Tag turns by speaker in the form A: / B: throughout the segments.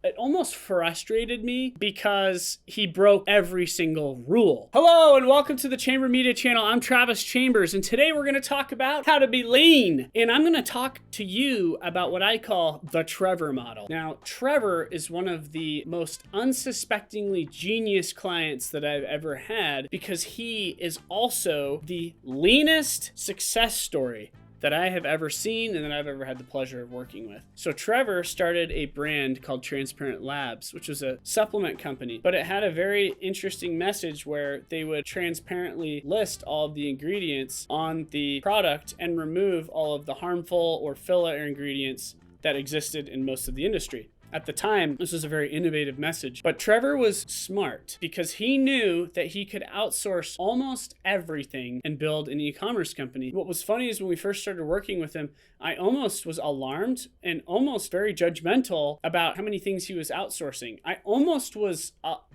A: it almost frustrated me because he broke every single rule. Hello and welcome to the Chamber.Media channel. I'm Travis Chambers, and today we're going to talk about how to be lean. And I'm going to talk to you about what I call the Trevor model. Now, Trevor is one of the most unsuspectingly genius clients that I've ever had because he is also the leanest success story that I have ever seen and that I've ever had the pleasure of working with. So Trevor started a brand called Transparent Labs, which was a supplement company, but it had a very interesting message where they would transparently list all of the ingredients on the product and remove all of the harmful or filler ingredients that existed in most of the industry. At the time, this was a very innovative message, but Trevor was smart because he knew that he could outsource almost everything and build an e-commerce company. What was funny is when we first started working with him, I almost was alarmed and almost very judgmental about how many things he was outsourcing.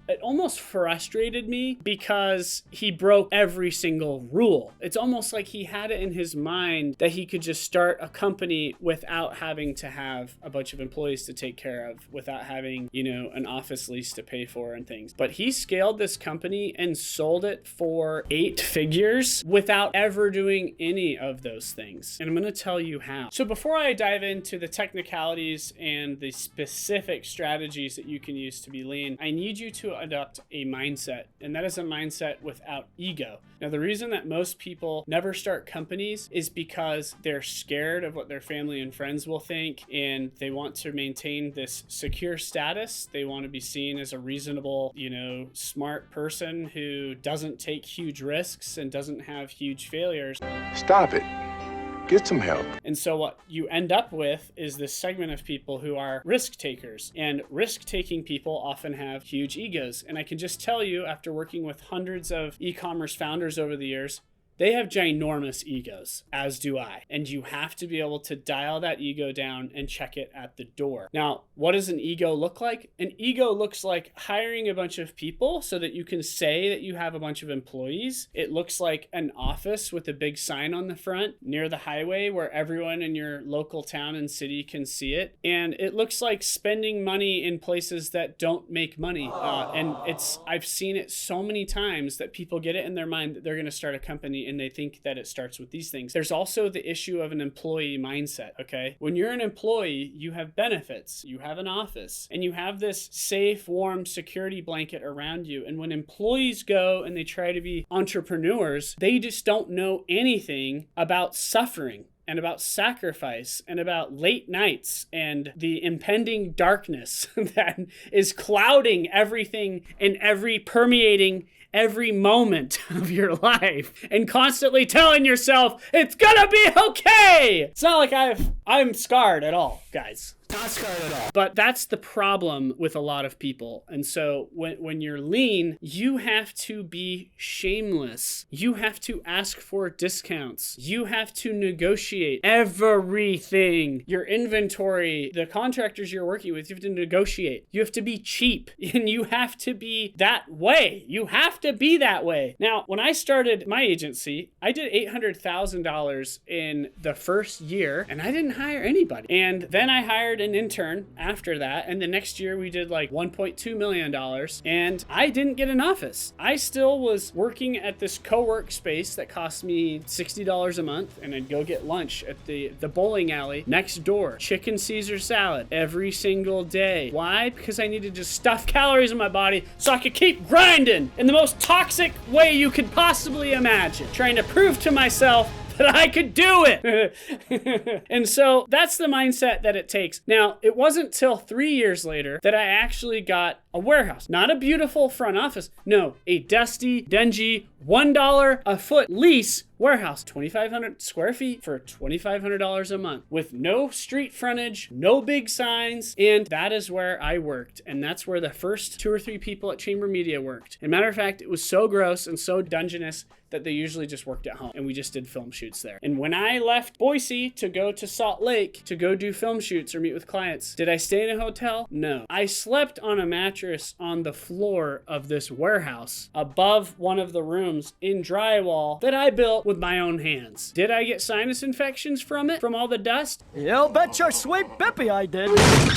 A: It almost frustrated me because he broke every single rule. It's almost like he had it in his mind that he could just start a company without having to have a bunch of employees to take care of, without having, an office lease to pay for and things. But he scaled this company and sold it for 8 figures without ever doing any of those things. And I'm going to tell you how. So before I dive into the technicalities and the specific strategies that you can use to be lean, I need you to adopt a mindset, and that is a mindset without ego. Now, the reason that most people never start companies is because they're scared of what their family and friends will think, and they want to maintain this secure status. They want to be seen as a reasonable, smart person who doesn't take huge risks and doesn't have huge failures.
B: Stop it. Get some help.
A: And so what you end up with is this segment of people who are risk takers, and risk-taking people often have huge egos. And I can just tell you, after working with hundreds of e-commerce founders over the years, they have ginormous egos, as do I. And you have to be able to dial that ego down and check it at the door. Now, what does an ego look like? An ego looks like hiring a bunch of people so that you can say that you have a bunch of employees. It looks like an office with a big sign on the front near the highway where everyone in your local town and city can see it. And it looks like spending money in places that don't make money. I've seen it so many times that people get it in their mind that they're going to start a company and they think that it starts with these things. There's also the issue of an employee mindset, okay? When you're an employee, you have benefits, you have an office, and you have this safe, warm security blanket around you. And when employees go and they try to be entrepreneurs, they just don't know anything about suffering and about sacrifice and about late nights and the impending darkness that is clouding everything and permeating every moment of your life and constantly telling yourself, it's gonna be okay. It's not like I'm scarred at all, guys. Not scarred at all. But that's the problem with a lot of people. And so when you're lean, you have to be shameless. You have to ask for discounts. You have to negotiate everything. Your inventory, the contractors you're working with, you have to negotiate. You have to be cheap, and you have to be that way. You have to be that way. Now, when I started my agency, I did $800,000 in the first year, and I didn't hire anybody. And then I hired an intern after that, and the next year we did like $1.2 million, and I didn't get an office. I still was working at this co-work space that cost me $60 a month, and I'd go get lunch at the bowling alley next door, chicken Caesar salad every single day. Why? Because I needed to stuff calories in my body so I could keep grinding in the most toxic way you could possibly imagine, trying to prove to myself that I could do it. And so that's the mindset that it takes. Now, it wasn't till 3 years later that I actually got a warehouse. Not a beautiful front office. No, a dusty, dingy, $1 a foot lease warehouse. 2,500 square feet for $2,500 a month with no street frontage, no big signs. And that is where I worked. And that's where the first 2 or 3 people at Chamber.Media worked. As a matter of fact, it was so gross and so dungeness that they usually just worked at home, and we just did film shoots there. And when I left Boise to go to Salt Lake to go do film shoots or meet with clients, did I stay in a hotel? No. I slept on a mattress mattress on the floor of this warehouse above one of the rooms in drywall that I built with my own hands. Did I get sinus infections from it, from all the dust?
C: You bet your sweet bippy I did.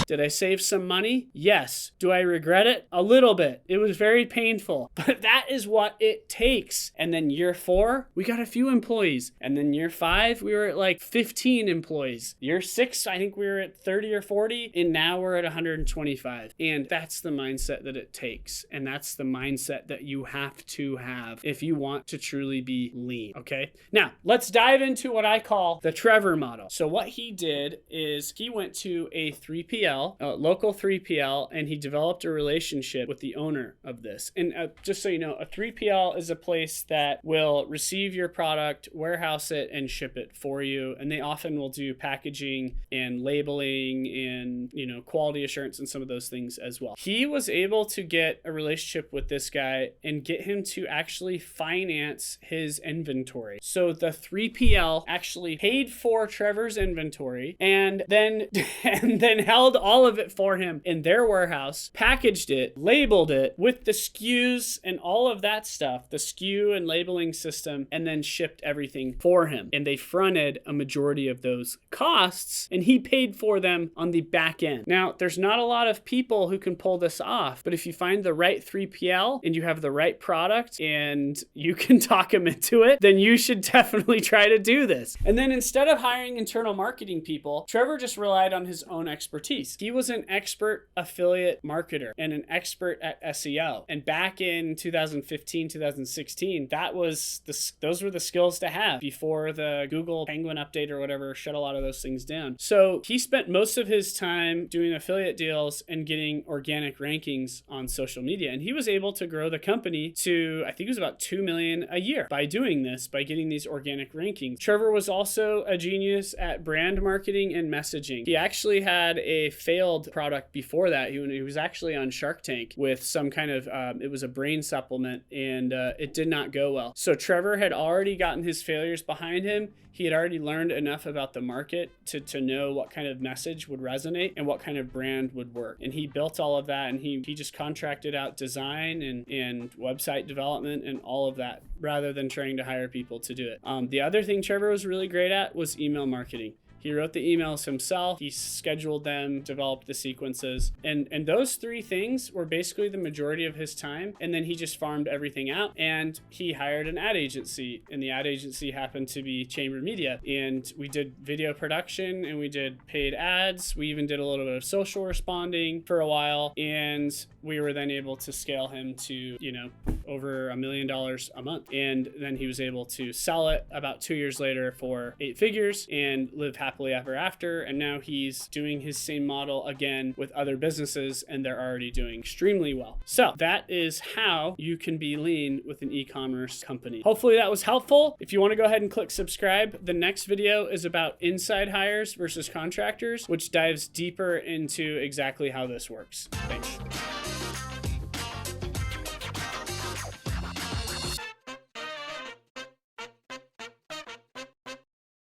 A: Did I save some money? Yes. Do I regret it? A little bit. It was very painful, but that is what it takes. And then year 4, we got a few employees. And then year 5, we were at like 15 employees. Year 6, I think we were at 30 or 40, and now we're at 125. And that's the mindset that it takes. And that's the mindset that you have to have if you want to truly be lean, okay? Now, let's dive into what I call the Trevor model. So what he did is he went to a 3PL, a local 3PL, and he developed a relationship with the owner of this. And just so you know, a 3PL is a place that will receive your product, warehouse it, and ship it for you. And they often will do packaging and labeling and, you know, quality assurance and some of those things as well. He was able to get a relationship with this guy and get him to actually finance his inventory. So the 3PL actually paid for Trevor's inventory and then held all of it for him in their warehouse, packaged it, labeled it with the SKUs and all of that stuff, the SKU and labeling system, and then shipped everything for him. And they fronted a majority of those costs, and he paid for them on the back end. Now, there's not a lot of people who can pull this off, but if you find the right 3PL and you have the right product and you can talk them into it, then you should definitely try to do this. And then instead of hiring internal marketing people, Trevor just relied on his own expertise. He was an expert affiliate marketer and an expert at SEO. And back in 2015, 2016, those were the skills to have before the Google Penguin update or whatever shut a lot of those things down. So he spent most of his time doing affiliate deals and getting organic rankings on social media. And he was able to grow the company to, I think it was about 2 million a year by doing this, by getting these organic rankings. Trevor was also a genius at brand marketing and messaging. He actually had a failed product before that. He was actually on Shark Tank with some kind of, it was a brain supplement, and it did not go well. So Trevor had already gotten his failures behind him. He had already learned enough about the market to know what kind of message would resonate and what kind of brand would work. And he built all of that, and he just contracted out design and website development and all of that rather than trying to hire people to do it. The other thing Trevor was really great at was email marketing. He wrote the emails himself, he scheduled them, developed the sequences, and those 3 things were basically the majority of his time. And then he just farmed everything out, and he hired an ad agency, and the ad agency happened to be Chamber.Media. And we did video production and we did paid ads. We even did a little bit of social responding for a while, and we were then able to scale him to, you know, over $1 million a month. And then he was able to sell it about 2 years later for 8 figures and live happily ever after. And now he's doing his same model again with other businesses, and they're already doing extremely well. So that is how you can be lean with an e-commerce company. Hopefully that was helpful. If you want to go ahead and click subscribe, the next video is about inside hires versus contractors, which dives deeper into exactly how this works. Thanks.